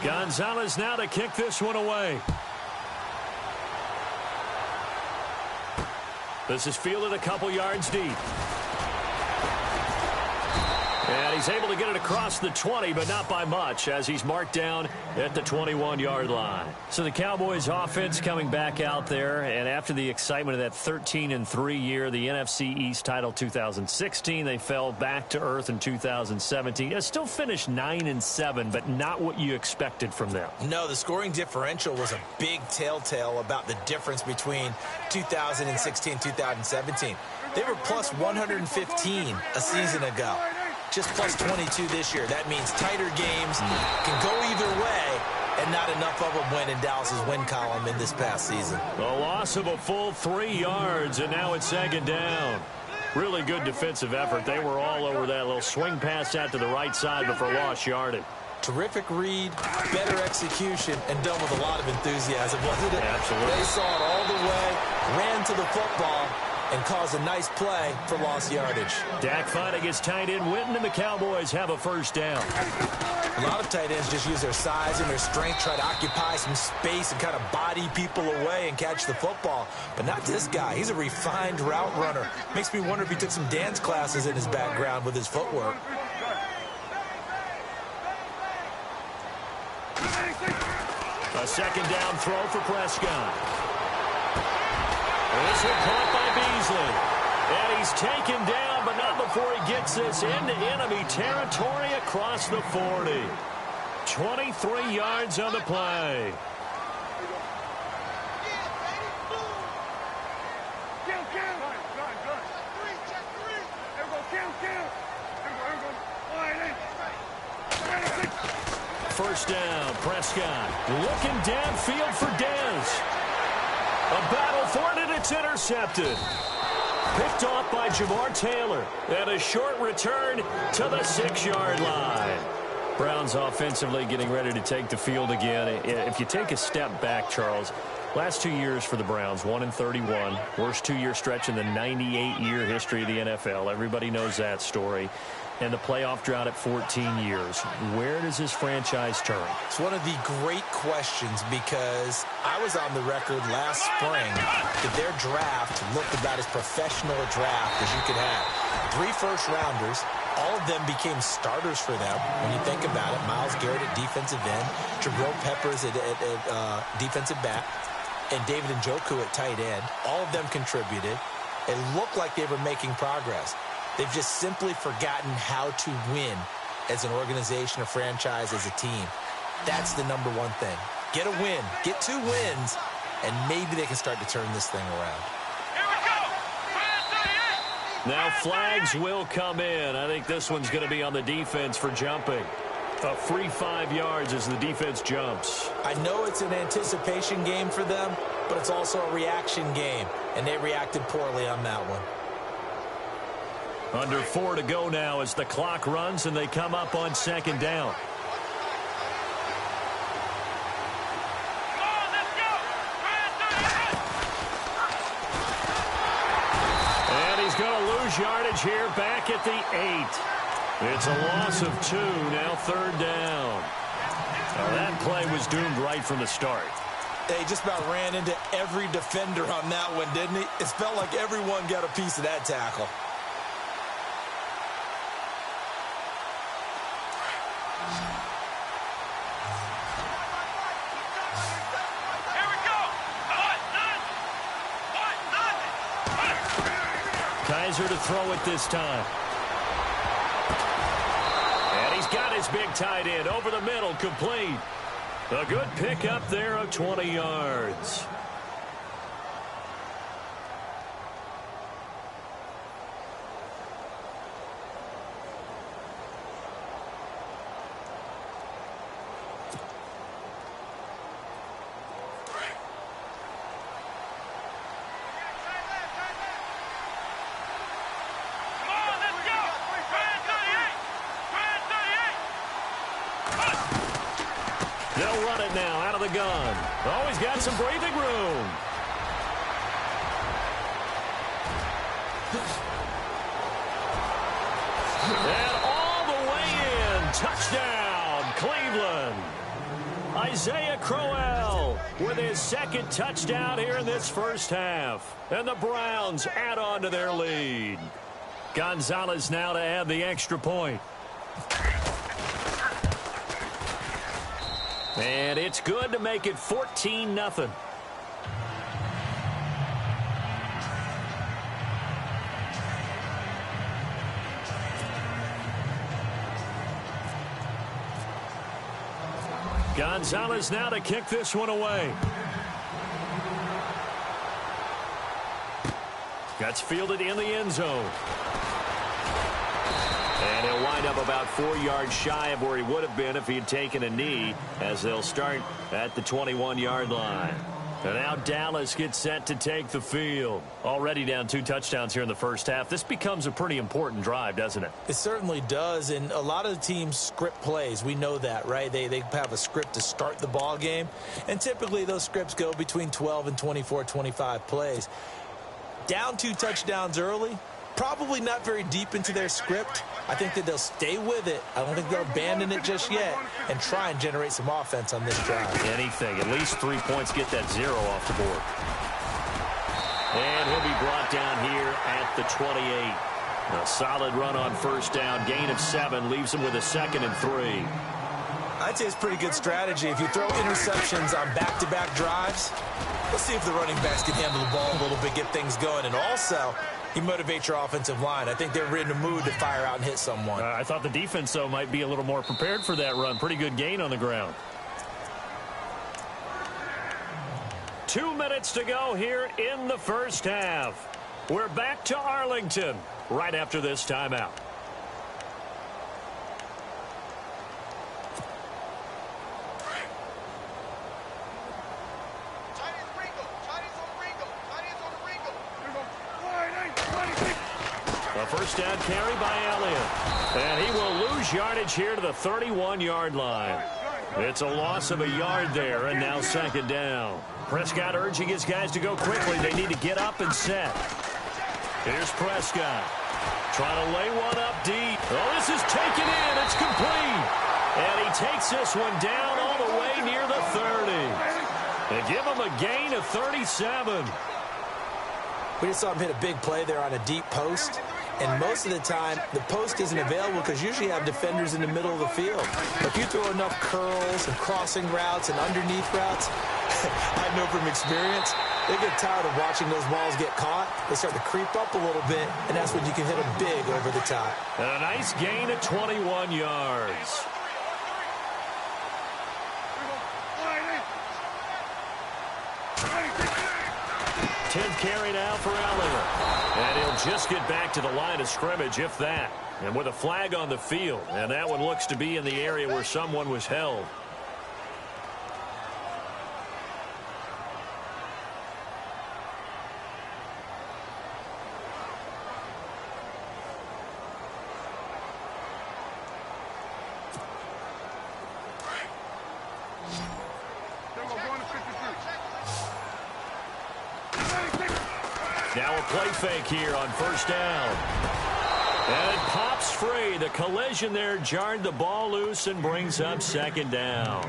Gonzalez now to kick this one away. This is fielded a couple yards deep. And he's able to get it across the 20, but not by much, as he's marked down at the 21-yard line. So the Cowboys offense coming back out there, and after the excitement of that 13-3 year, the NFC East title 2016, they fell back to earth in 2017. They still finished 9-7, but not what you expected from them. No, the scoring differential was a big telltale about the difference between 2016 2017. They were plus 115 a season ago. Just plus 22 this year. That means tighter games can go either way, and not enough of them went in Dallas's win column in this past season. A loss of a full 3 yards, and now it's second down. Really good defensive effort. They were all over that little swing pass out to the right side, but for lost yardage. Terrific read, better execution, and done with a lot of enthusiasm, wasn't it? Absolutely. They saw it all the way, ran to the football, and caused a nice play for lost yardage. Dak finding his tight end Witten, and the Cowboys have a first down. A lot of tight ends just use their size and their strength, try to occupy some space and kind of body people away and catch the football. But not this guy. He's a refined route runner. Makes me wonder if he took some dance classes in his background with his footwork. A second down throw for Prescott. This one caught by Beasley. And he's taken down, but not before he gets this into enemy territory across the 40. 23 yards on the play. First down, Prescott looking downfield for Dez. A battle for it, and it's intercepted. Picked off by Jamar Taylor. And a short return to the 6-yard line. Browns offensively getting ready to take the field again. If you take a step back, Charles, last 2 years for the Browns, 1-31. Worst 2-year stretch in the 98-year history of the NFL. Everybody knows that story. And the playoff drought at 14 years. Where does this franchise turn? It's one of the great questions because I was on the record last spring that their draft looked about as professional a draft as you could have. 3 first-rounders, all of them became starters for them when you think about it. Myles Garrett at defensive end, Jabril Peppers at defensive back, and David Njoku at tight end. All of them contributed. It looked like they were making progress. They've just simply forgotten how to win as an organization, a franchise, as a team. That's the number one thing. Get a win. Get 2 wins, and maybe they can start to turn this thing around. Here we go. Now flags will come in. I think this one's going to be on the defense for jumping. A free 5 yards as the defense jumps. I know it's an anticipation game for them, but it's also a reaction game, and they reacted poorly on that one. Under 4 to go now as the clock runs and they come up on second down. And he's going to lose yardage here back at the 8. It's a loss of 2, now third down. Now that play was doomed right from the start. They just about ran into every defender on that one, didn't he? It felt like everyone got a piece of that tackle. Kaiser to throw it this time. And he's got his big tight end over the middle, complete. A good pickup there of 20 yards. They'll run it now out of the gun. Oh, he's got some breathing room. And all the way in. Touchdown, Cleveland. Isaiah Crowell with his second touchdown here in this first half. And the Browns add on to their lead. Gonzalez now to add the extra point. And it's good to make it 14-0. Gonzalez now to kick this one away. That's fielded in the end zone. And he'll wind up about 4 yards shy of where he would have been if he had taken a knee, as they'll start at the 21-yard line. And now Dallas gets set to take the field. Already down 2 touchdowns here in the first half. This becomes a pretty important drive, doesn't it? It certainly does, and a lot of the teams script plays. We know that, right? They have a script to start the ball game, and typically those scripts go between 12 and 24, 25 plays. Down 2 touchdowns early, probably not very deep into their script. I think that they'll stay with it. I don't think they'll abandon it just yet and try and generate some offense on this drive. Anything. At least 3 points, get that 0 off the board. And he'll be brought down here at the 28. A solid run on first down. Gain of 7 leaves him with a 2nd and 3. I'd say it's pretty good strategy. If you throw interceptions on back-to-back drives, let's see if the running backs can handle the ball a little bit, get things going. And also, you motivate your offensive line. I think they're in the mood to fire out and hit someone. I thought the defense, though, might be a little more prepared for that run. Pretty good gain on the ground. 2 minutes to go here in the first half. We're back to Arlington right after this timeout. A first down carry by Elliott. And he will lose yardage here to the 31-yard line. It's a loss of a yard there, and now 2nd down. Prescott urging his guys to go quickly. They need to get up and set. Here's Prescott. Trying to lay one up deep. Oh, this is taken in. It's complete. And he takes this one down all the way near the 30. They give him a gain of 37. We just saw him hit a big play there on a deep post. And most of the time, the post isn't available because usually you have defenders in the middle of the field. If you throw enough curls and crossing routes and underneath routes, I know from experience, they get tired of watching those balls get caught. They start to creep up a little bit, and that's when you can hit them big over the top. And a nice gain of 21 yards. Tenth carry now for Elliott. And he'll just get back to the line of scrimmage, if that. And with a flag on the field. And that one looks to be in the area where someone was held. Now a play fake here on first down. And it pops free. The collision there jarred the ball loose and brings up 2nd down.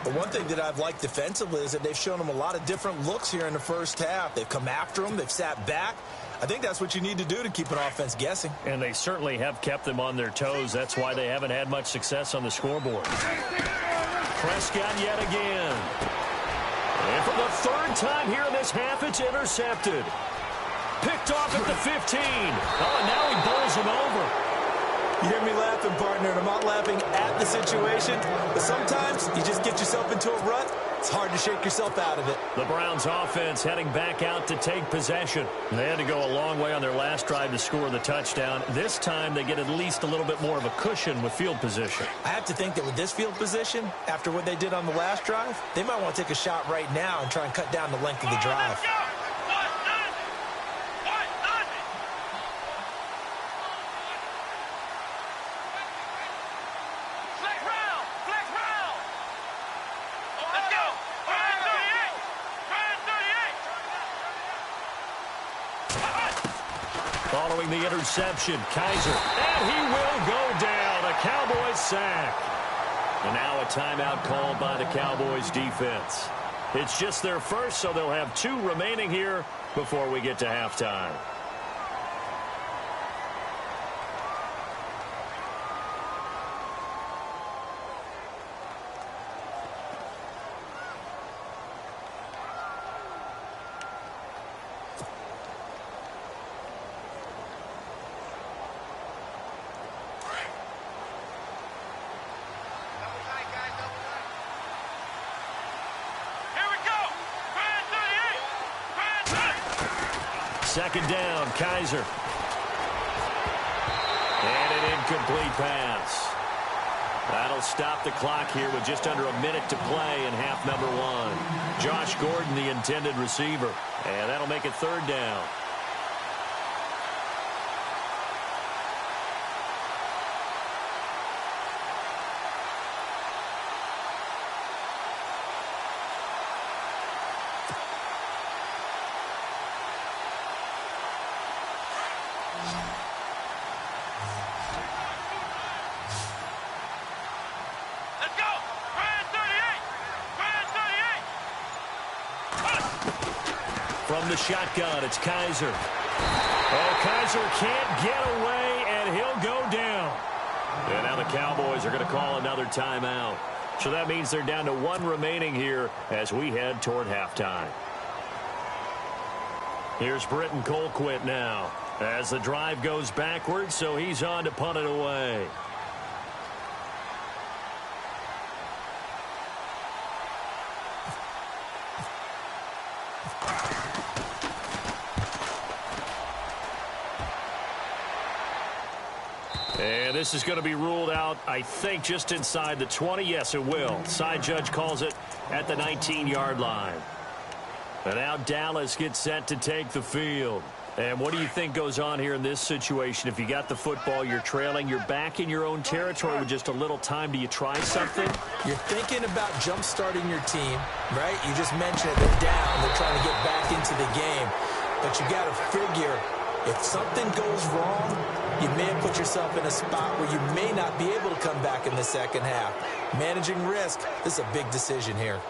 The one thing that I've liked defensively is that they've shown them a lot of different looks here in the first half. They've come after them. They've sat back. I think that's what you need to do to keep an offense guessing. And they certainly have kept them on their toes. That's why they haven't had much success on the scoreboard. Prescott yet again. And for the 3rd time here in this half, it's intercepted. Picked off at the 15. Oh, and now he bowls him over. You hear me laughing, partner, and I'm not laughing at the situation, but sometimes you just get yourself into a rut. It's hard to shake yourself out of it. The Browns offense heading back out to take possession. They had to go a long way on their last drive to score the touchdown. This time they get at least a little bit more of a cushion with field position. I have to think that with this field position, after what they did on the last drive, they might want to take a shot right now and try and cut down the length of the drive. Following the interception, Kaiser, and he will go down. A Cowboys sack. And now a timeout called by the Cowboys defense. It's just their first, so they'll have 2 remaining here before we get to halftime. Second down, Kaiser. And an incomplete pass. That'll stop the clock here with just under a minute to play in half number 1. Josh Gordon, the intended receiver. And that'll make it third down. From the shotgun, it's Kaiser. Oh, Kaiser can't get away, and he'll go down. And now the Cowboys are going to call another timeout. So that means they're down to 1 remaining here as we head toward halftime. Here's Britton Colquitt now as the drive goes backwards, so he's on to punt it away. And this is going to be ruled out, I think, just inside the 20. Yes, it will. Side judge calls it at the 19-yard line. And now Dallas gets set to take the field. And what do you think goes on here in this situation? If you got the football, you're trailing, you're back in your own territory with just a little time. Do you try something? You're thinking about jump-starting your team, right? You just mentioned it. They're down. They're trying to get back into the game. But you got to figure, if something goes wrong, you may have put yourself in a spot where you may not be able to come back in the second half. Managing risk, this is a big decision here.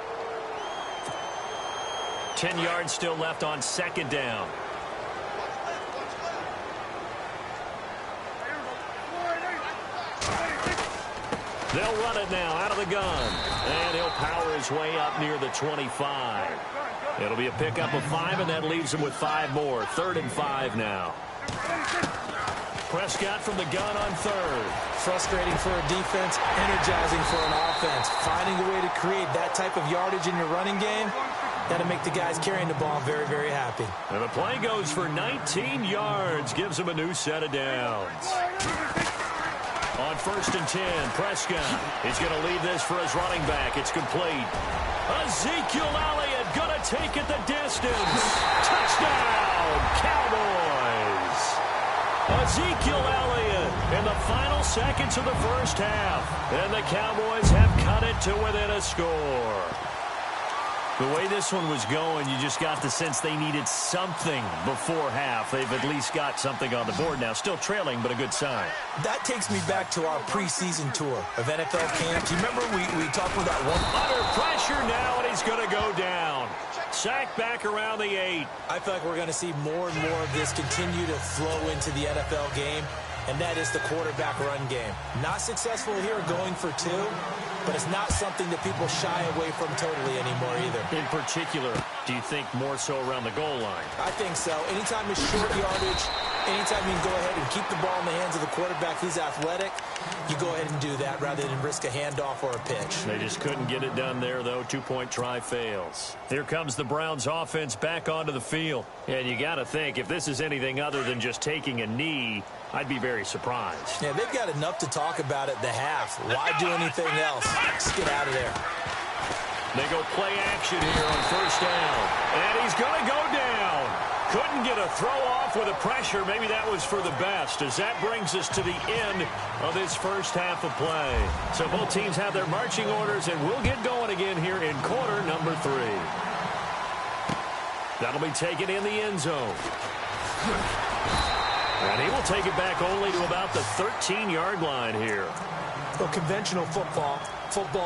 10 yards still left on second down. They'll run it now out of the gun. And he'll power his way up near the 25. It'll be a pickup of 5, and that leaves him with 5 more. 3rd and 5 now. Prescott from the gun on 3rd. Frustrating for a defense, energizing for an offense. Finding a way to create that type of yardage in your running game, that'll make the guys carrying the ball very, very happy. And the play goes for 19 yards. Gives him a new set of downs. On 1st and 10, Prescott. He's going to leave this for his running back. It's complete. Ezekiel Elliott going to take it the distance. Touchdown, Cowboys. Ezekiel Elliott in the final seconds of the first half. And the Cowboys have cut it to within a score. The way this one was going, you just got the sense they needed something before half. They've at least got something on the board now. Still trailing, but a good sign. That takes me back to our preseason tour of NFL camps. You remember we talked about that one? Under pressure now, and he's going to go down. Sacked back around the 8. I feel like we're going to see more and more of this continue to flow into the NFL game, and that is the quarterback run game. Not successful here going for 2. But it's not something that people shy away from totally anymore either. In particular, do you think more so around the goal line? I think so. Anytime it's short yardage, anytime you can go ahead and keep the ball in the hands of the quarterback who's athletic, you go ahead and do that rather than risk a handoff or a pitch. They just couldn't get it done there, though. 2-point try fails. Here comes the Browns offense back onto the field. And you got to think, if this is anything other than just taking a knee, I'd be very surprised. Yeah, they've got enough to talk about at the half. Why do anything else? Just get out of there. They go play action here on 1st down. And he's going to go down. Couldn't get a throw off with the pressure. Maybe that was for the best, as that brings us to the end of this first half of play. So both teams have their marching orders, and we'll get going again here in quarter number 3. That'll be taken in the end zone. And he will take it back only to about about the 13-yard line here. Well, conventional football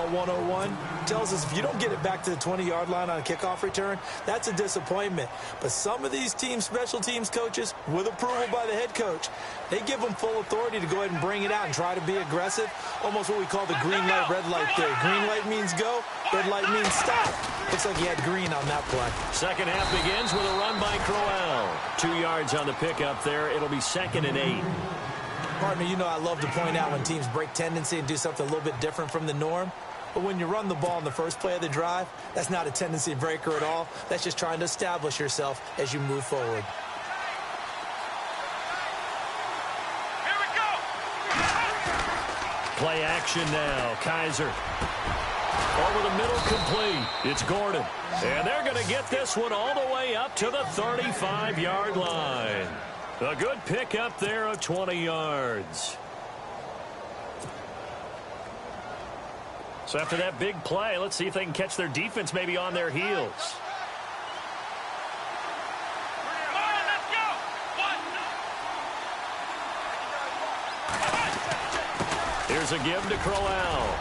101, tells us if you don't get it back to the 20-yard line on a kickoff return, that's a disappointment. But some of these special teams coaches, with approval by the head coach, they give them full authority to go ahead and bring it out and try to be aggressive, almost what we call the green light, red light theory. Green light means go, red light means stop. Looks like he had green on that play. Second half begins with a run by Crowell. 2 yards on the pickup there. It'll be 2nd and 8. Partner, you know I love to point out when teams break tendency and do something a little bit different from the norm. But when you run the ball in the first play of the drive, that's not a tendency breaker at all. That's just trying to establish yourself as you move forward. Here we go. Play action now. Kaiser. Over the middle, complete. It's Gordon. And they're going to get this one all the way up to the 35-yard line. A good pick up there of 20 yards. So after that big play, let's see if they can catch their defense maybe on their heels. Here's a give to Crowell.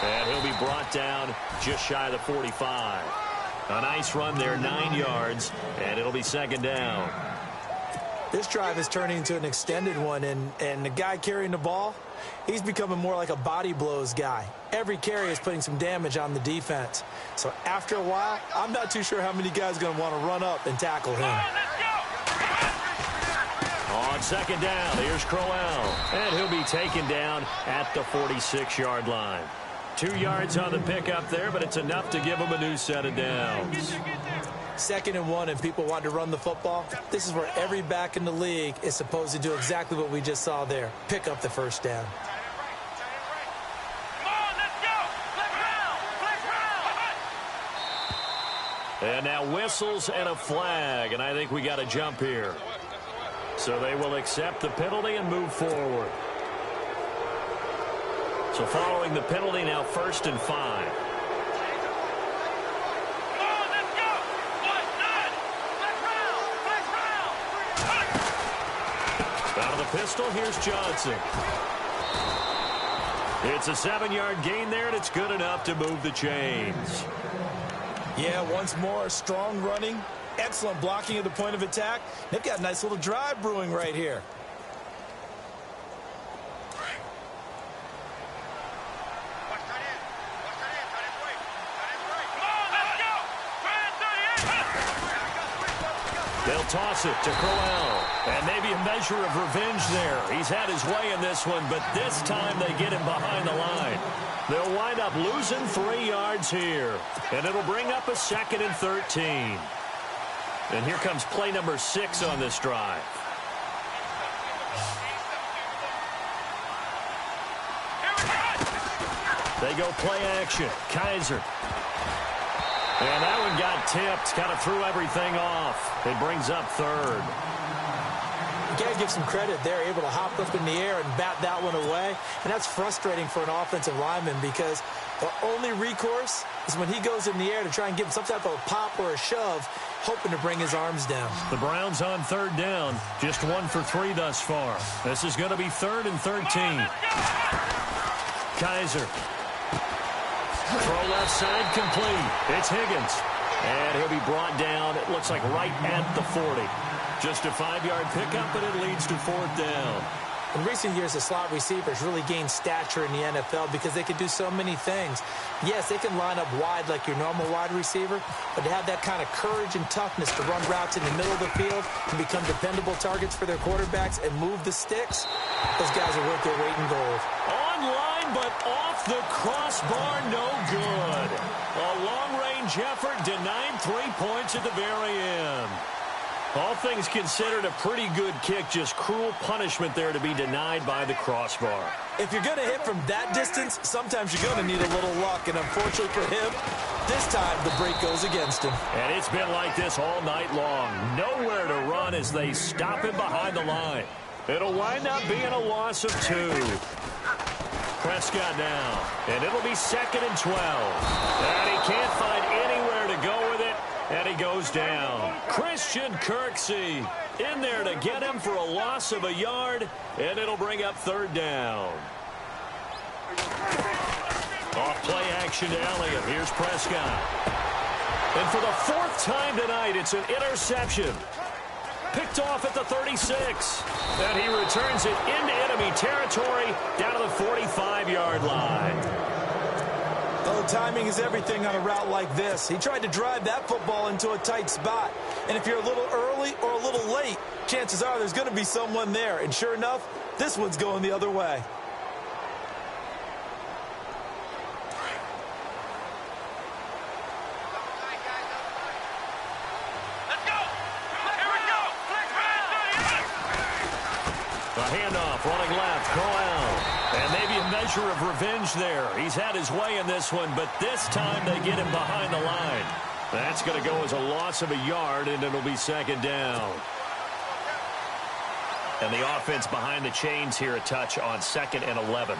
And he'll be brought down just shy of the 45. A nice run there, 9 yards, and it'll be 2nd down. This drive is turning into an extended one, and the guy carrying the ball, he's becoming more like a body blows guy. Every carry is putting some damage on the defense. So after a while, I'm not too sure how many guys are going to want to run up and tackle him. On 2nd down, here's Crowell, and he'll be taken down at the 46-yard line. 2 yards on the pickup there, but it's enough to give him a new set of downs. 2nd and 1, and people want to run the football. This is where every back in the league is supposed to do exactly what we just saw there. Pick up the first down. And now whistles and a flag, and I think we got a jump here. So they will accept the penalty and move forward. So following the penalty, now 1st and 5. Out of the pistol, here's Johnson. It's a 7-yard gain there, and it's good enough to move the chains. Yeah, once more, strong running, excellent blocking at the point of attack. They've got a nice little drive brewing right here. They'll toss it to Crowell. And maybe a measure of revenge there. He's had his way in this one, but this time they get him behind the line. They'll wind up losing 3 yards here. And it'll bring up a 2nd and 13. And here comes play number 6 on this drive. They go play action. Kaiser. And that one got tipped, kind of threw everything off. It brings up 3rd. You got to give some credit. They're able to hop up in the air and bat that one away. And that's frustrating for an offensive lineman because the only recourse is when he goes in the air to try and give him some type of a pop or a shove, hoping to bring his arms down. The Browns on 3rd down. Just 1 for 3 thus far. This is going to be 3rd and 13. Kaiser. Throw left side complete. It's Higgins. And he'll be brought down, it looks like right at the 40. Just a 5-yard pickup, but it leads to 4th down. In recent years, the slot receivers really gained stature in the NFL because they can do so many things. Yes, they can line up wide like your normal wide receiver, but to have that kind of courage and toughness to run routes in the middle of the field and become dependable targets for their quarterbacks and move the sticks, those guys are worth their weight in gold. Online, but off the crossbar, no good. A long-range effort denied 3 points at the very end. All things considered, a pretty good kick, just cruel punishment there to be denied by the crossbar. If you're going to hit from that distance, sometimes you're going to need a little luck, and unfortunately for him, this time the break goes against him. And it's been like this all night long. Nowhere to run as they stop him behind the line. It'll wind up being a loss of 2. Prescott now, and it'll be 2nd and 12. And he can't find anywhere to go with it. And And he goes down. Christian Kirksey in there to get him for a loss of a yard, and it'll bring up third down. Off play action to Elliott. Here's Prescott. And for the fourth time tonight, it's an interception. Picked off at the 36. And he returns it into enemy territory down to the 45-yard line. Oh, timing is everything on a route like this. He tried to drive that football into a tight spot. And if you're a little early or a little late, chances are there's going to be someone there. And sure enough, this one's going the other way. Running left, Crowell. And maybe a measure of revenge there. He's had his way in this one, but this time they get him behind the line. That's going to go as a loss of a yard, and it'll be second down. And the offense behind the chains here a touch on 2nd and 11.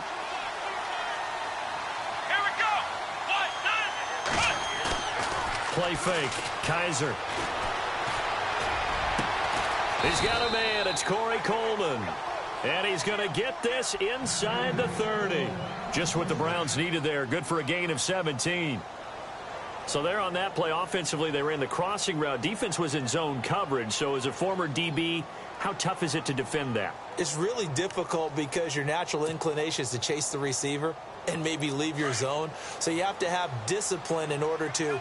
Here we go. Play fake. Kaiser. He's got a man. It's Corey Coleman. And he's going to get this inside the 30. Just what the Browns needed there. Good for a gain of 17. So there on that play, offensively, they ran the crossing route. Defense was in zone coverage. So as a former DB, how tough is it to defend that? It's really difficult because your natural inclination is to chase the receiver and maybe leave your zone. So you have to have discipline in order to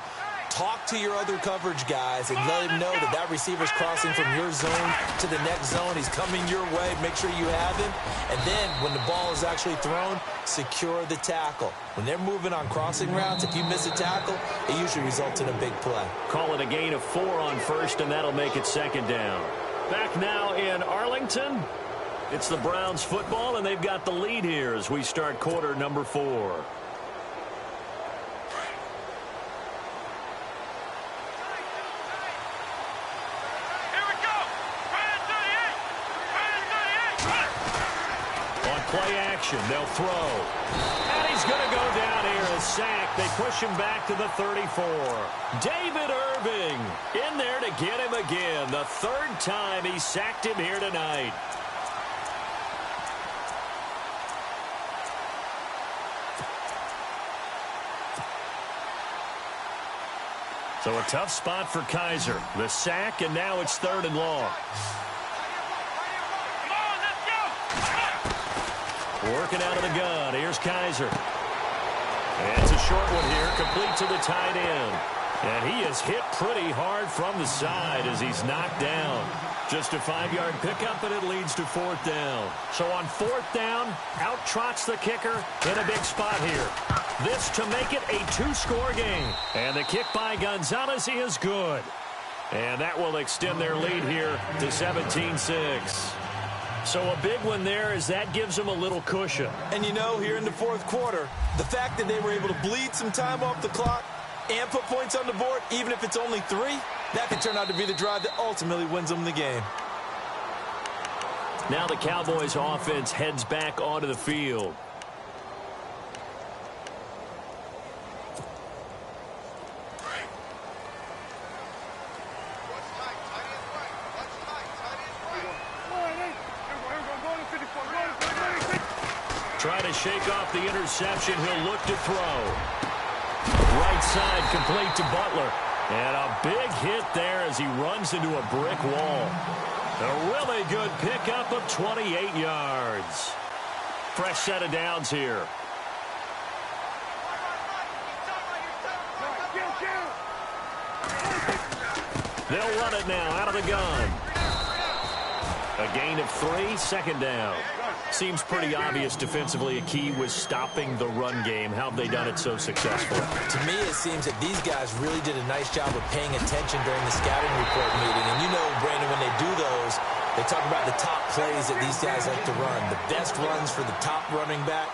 talk to your other coverage guys and let him know that that receiver's crossing from your zone to the next zone. He's coming your way. Make sure you have him. And then when the ball is actually thrown, secure the tackle. When they're moving on crossing routes, if you miss a tackle, it usually results in a big play. Call it a gain of 4 on first, and that'll make it second down. Back now in Arlington. It's the Browns football, and they've got the lead here as we start quarter number 4. Play action. They'll throw. And he's going to go down here. A sack. They push him back to the 34. David Irving in there to get him again. The third time he sacked him here tonight. So a tough spot for Kaiser. The sack, and now it's 3rd and long. Working out of the gun. Here's Kaiser. And it's a short one here, complete to the tight end. And he is hit pretty hard from the side as he's knocked down. Just a 5-yard pickup, and it leads to 4th down. So on 4th down, out trots the kicker in a big spot here. This to make it a 2-score game. And the kick by Gonzalez is good. And that will extend their lead here to 17-6. So a big one there as that gives them a little cushion. And you know, here in the 4th quarter, the fact that they were able to bleed some time off the clock and put points on the board, even if it's only 3, that could turn out to be the drive that ultimately wins them the game. Now the Cowboys offense heads back onto the field. Try to shake off the interception. He'll look to throw. Right side complete to Butler. And a big hit there as he runs into a brick wall. A really good pickup of 28 yards. Fresh set of downs here. They'll run it now out of the gun. A gain of 3, 2nd down. Seems pretty obvious defensively a key was stopping the run game. How have they done it so successfully? To me, it seems that these guys really did a nice job of paying attention during the scouting report meeting. And you know, Brandon, when they do those, they talk about the top plays that these guys like to run. The best runs for the top running back.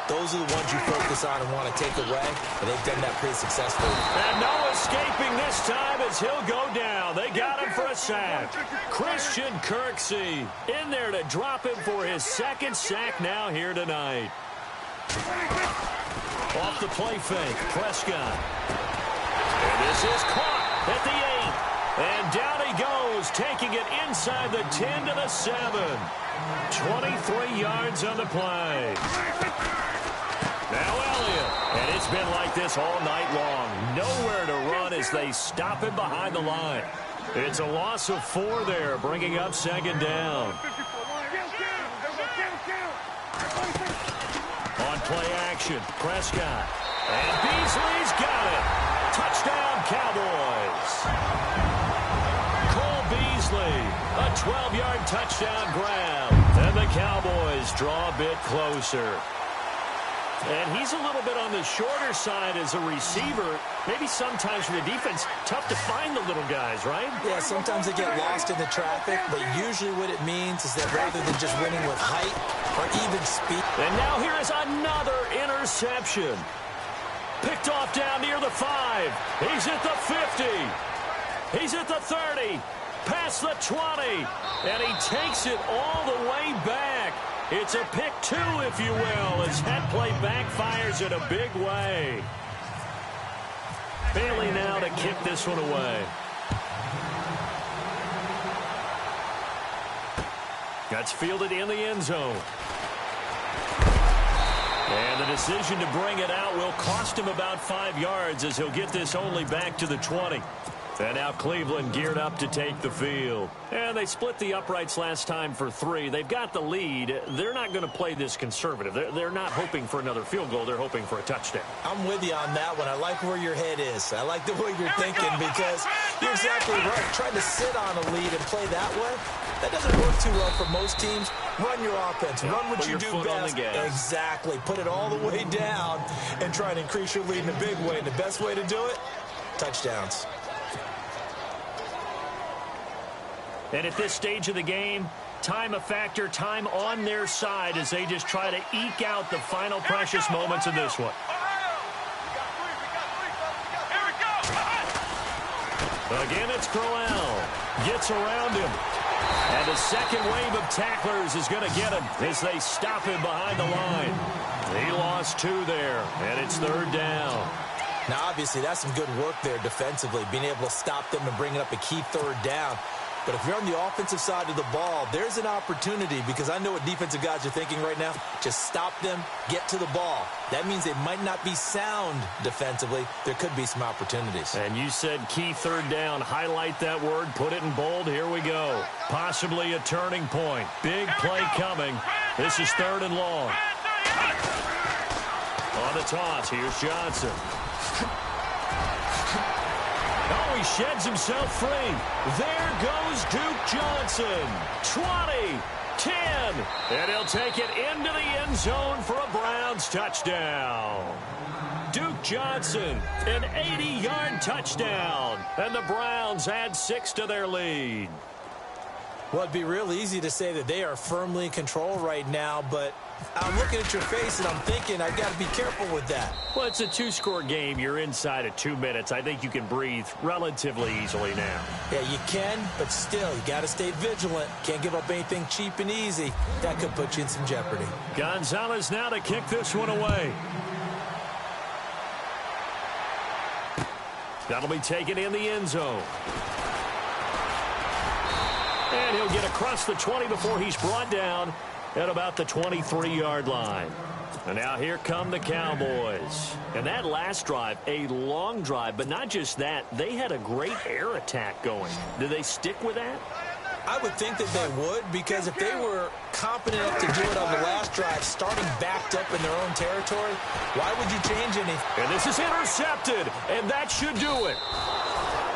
Those are the ones you focus on and want to take away, and they've done that pretty successfully. And no escaping this time as he'll go down. They got him for a sack. Christian Kirksey in there to drop him for his 2nd sack now here tonight. Off the play fake, Prescott. And this is caught at the 8. And down he goes, taking it inside the 10 to the 7. 23 yards on the play. Now Elliott. And it's been like this all night long. Nowhere to run as they stop him behind the line. It's a loss of 4 there, bringing up second down. On play action, Prescott. And Beasley's got it. Touchdown, Cowboys. Cole Beasley, a 12-yard touchdown grab. And the Cowboys draw a bit closer. And he's a little bit on the shorter side as a receiver. Maybe sometimes for the defense, tough to find the little guys, right? Yeah, sometimes they get lost in the traffic, but usually what it means is that rather than just winning with height or even speed. And now here is another interception. Picked off down near the 5. He's at the 50. He's at the 30. Past the 20. And he takes it all the way back. It's a pick 2, if you will, as that play backfires in a big way. Bailey now to kick this one away. That's fielded in the end zone. And the decision to bring it out will cost him about 5 yards as he'll get this only back to the 20. And now Cleveland geared up to take the field. And they split the uprights last time for 3. They've got the lead. They're not going to play this conservative. They're not hoping for another field goal. They're hoping for a touchdown. I'm with you on that one. I like where your head is. I like the way you're thinking because you're exactly right. Trying to sit on a lead and play that way, that doesn't work too well for most teams. Run your offense. Run what you do best. Exactly. Put it all the way down and try and increase your lead in a big way. And the best way to do it, touchdowns. And at this stage of the game, time a factor, time on their side as they just try to eke out the final precious moments of this one. Again, it's Crowell. Gets around him. And the second wave of tacklers is going to get him as they stop him behind the line. He lost 2 there, and it's 3rd down. Now, obviously, that's some good work there defensively, being able to stop them and bringing up a key 3rd down. But if you're on the offensive side of the ball, there's an opportunity because I know what defensive guys are thinking right now. Just stop them, get to the ball. That means they might not be sound defensively. There could be some opportunities. And you said key 3rd down. Highlight that word. Put it in bold. Here we go. Possibly a turning point. Big play coming. This is 3rd and long. On the toss, here's Johnson. Oh, he sheds himself free. There goes Duke Johnson. 20, 10, and he'll take it into the end zone for a Browns touchdown. Duke Johnson, an 80-yard touchdown, and the Browns add 6 to their lead. Well, it'd be real easy to say that they are firmly in control right now, but I'm looking at your face and I'm thinking I've got to be careful with that. Well, it's a 2-score game. You're inside of 2 minutes. I think you can breathe relatively easily now. Yeah, you can, but still, you got to stay vigilant. Can't give up anything cheap and easy. That could put you in some jeopardy. Gonzalez now to kick this one away. That'll be taken in the end zone. And he'll get across the 20 before he's brought down at about the 23-yard line. And now here come the Cowboys. And that last drive, a long drive, but not just that. They had a great air attack going. Do they stick with that? I would think that they would, because if they were competent enough to do it on the last drive, starting backed up in their own territory, why would you change anything? And this is intercepted, and that should do it.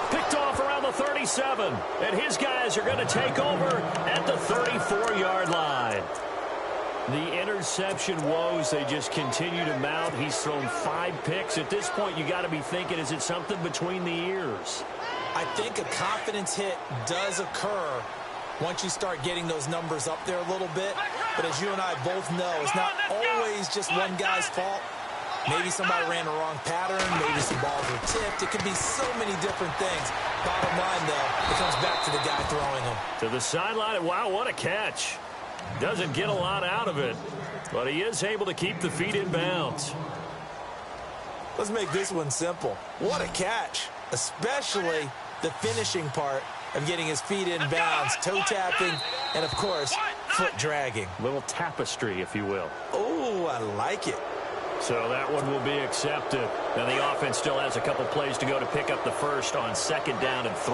Picked off around the 37, and his guys are going to take over at the 34-yard line. The interception woes, they just continue to mount. He's thrown 5 picks. At this point, you got to be thinking, is it something between the ears? I think a confidence hit does occur once you start getting those numbers up there a little bit. But as you and I both know, it's not always just one guy's fault. Maybe somebody ran the wrong pattern. Maybe some balls were tipped. It could be so many different things. Bottom line, though, it comes back to the guy throwing them. To the sideline. Wow, what a catch. Doesn't get a lot out of it, but he is able to keep the feet in bounds. Let's make this one simple. What a catch, especially the finishing part of getting his feet in bounds, toe tapping, and, of course, foot dragging. Little tapestry, if you will. Oh, I like it. So that one will be accepted. Now the offense still has a couple plays to go to pick up the first on 2nd down and 3.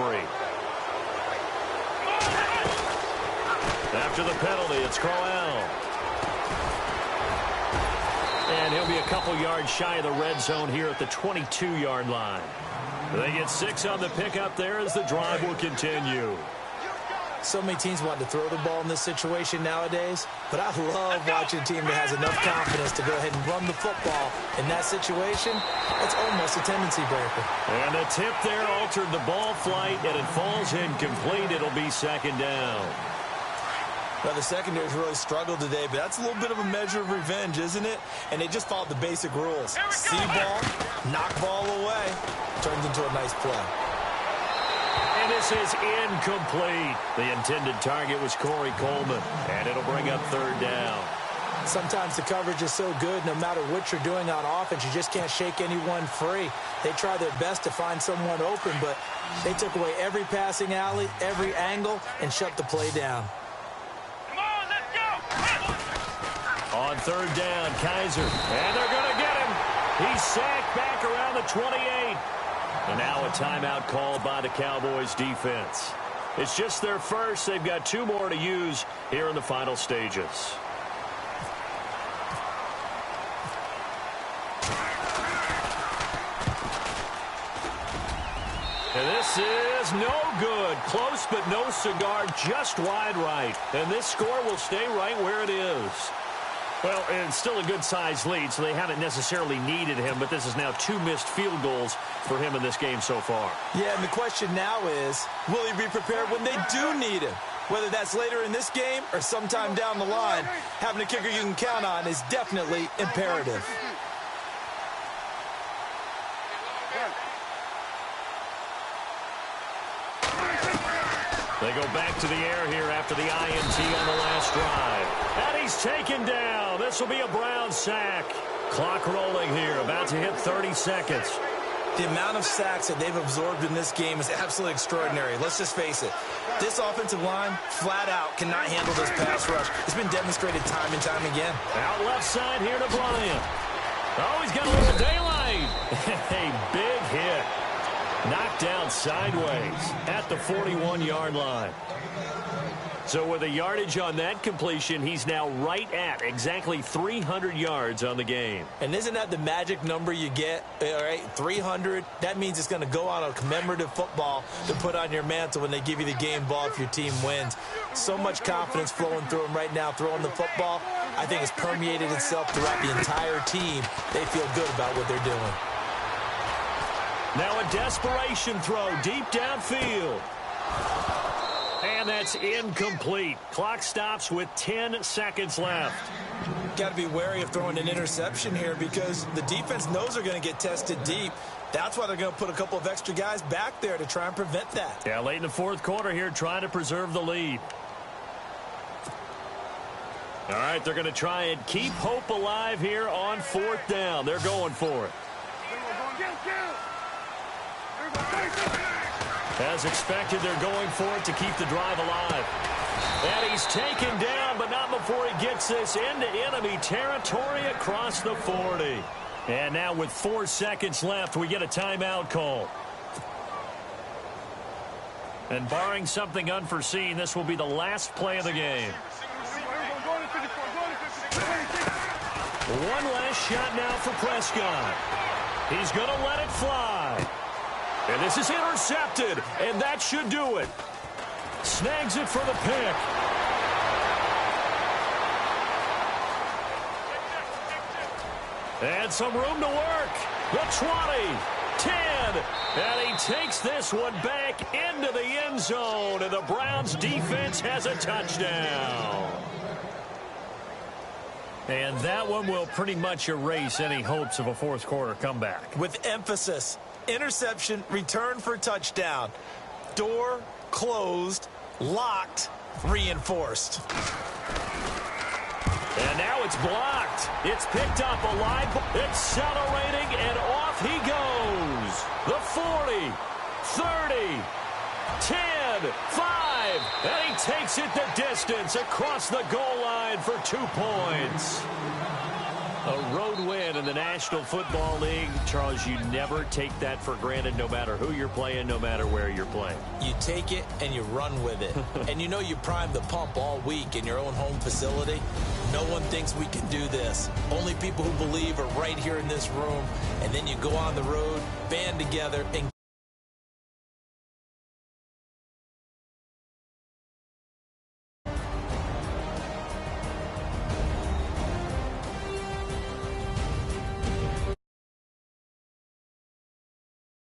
After the penalty, it's Crowell. And he'll be a couple yards shy of the red zone here at the 22-yard line. They get 6 on the pickup there as the drive will continue. So many teams want to throw the ball in this situation nowadays, but I love watching a team that has enough confidence to go ahead and run the football. In that situation, it's almost a tendency breaker. And the tip there altered the ball flight, and it falls incomplete. It'll be 2nd down. Well, the secondary's really struggled today, but that's a little bit of a measure of revenge, isn't it? And they just followed the basic rules. See ball, knock ball away. Turns into a nice play. And this is incomplete. The intended target was Corey Coleman, and it'll bring up 3rd down. Sometimes the coverage is so good, no matter what you're doing on offense, you just can't shake anyone free. They try their best to find someone open, but they took away every passing alley, every angle, and shut the play down. On 3rd down, Kaiser, and they're going to get him. He's sacked back around the 28. And now a timeout called by the Cowboys defense. It's just their first. They've got 2 more to use here in the final stages. And this is no good. Close but no cigar, just wide right. And this score will stay right where it is. Well, it's still a good-sized lead, so they haven't necessarily needed him, but this is now 2 missed field goals for him in this game so far. Yeah, and the question now is, will he be prepared when they do need him? Whether that's later in this game or sometime down the line, having a kicker you can count on is definitely imperative. They go back to the air here after the INT on the last drive. And he's taken down. This will be a Brown sack. Clock rolling here, about to hit 30 seconds. The amount of sacks that they've absorbed in this game is absolutely extraordinary. Let's just face it. This offensive line, flat out, cannot handle this pass rush. It's been demonstrated time and time again. Out left side here to Bryant. Oh, he's got a little daylight. A big hit. Knocked down sideways at the 41-yard line. So with a yardage on that completion, he's now right at exactly 300 yards on the game. And isn't that the magic number you get? All right, 300. That means it's going to go on a commemorative football to put on your mantle when they give you the game ball if your team wins. So much confidence flowing through him right now, throwing the football. I think it's permeated itself throughout the entire team. They feel good about what they're doing. Now a desperation throw deep downfield. And that's incomplete. Clock stops with 10 seconds left. Got to be wary of throwing an interception here because the defense knows they're going to get tested deep. That's why they're going to put a couple of extra guys back there to try and prevent that. Yeah, late in the 4th quarter here, trying to preserve the lead. All right, they're going to try and keep hope alive here on 4th down. They're going for it. As expected, they're going for it to keep the drive alive. And he's taken down, but not before he gets this into enemy territory across the 40. And now with 4 seconds left, we get a timeout call. And barring something unforeseen, this will be the last play of the game. One last shot now for Prescott. He's going to let it fly. And this is intercepted, and that should do it. Snags it for the pick. And some room to work. The 20, 10, and he takes this one back into the end zone, and the Browns defense has a touchdown. And that one will pretty much erase any hopes of a 4th quarter comeback. With emphasis. Interception, return for touchdown. Door closed, locked, reinforced. And now it's blocked. It's picked up alive, accelerating, and off he goes. The 40, 30, 10, 5, and he takes it the distance across the goal line for 2 points. A road win in the National Football League. Charles, you never take that for granted, no matter who you're playing, no matter where you're playing. You take it and you run with it. And you know you primed the pump all week in your own home facility. No one thinks we can do this. Only people who believe are right here in this room. And then you go on the road, band together, and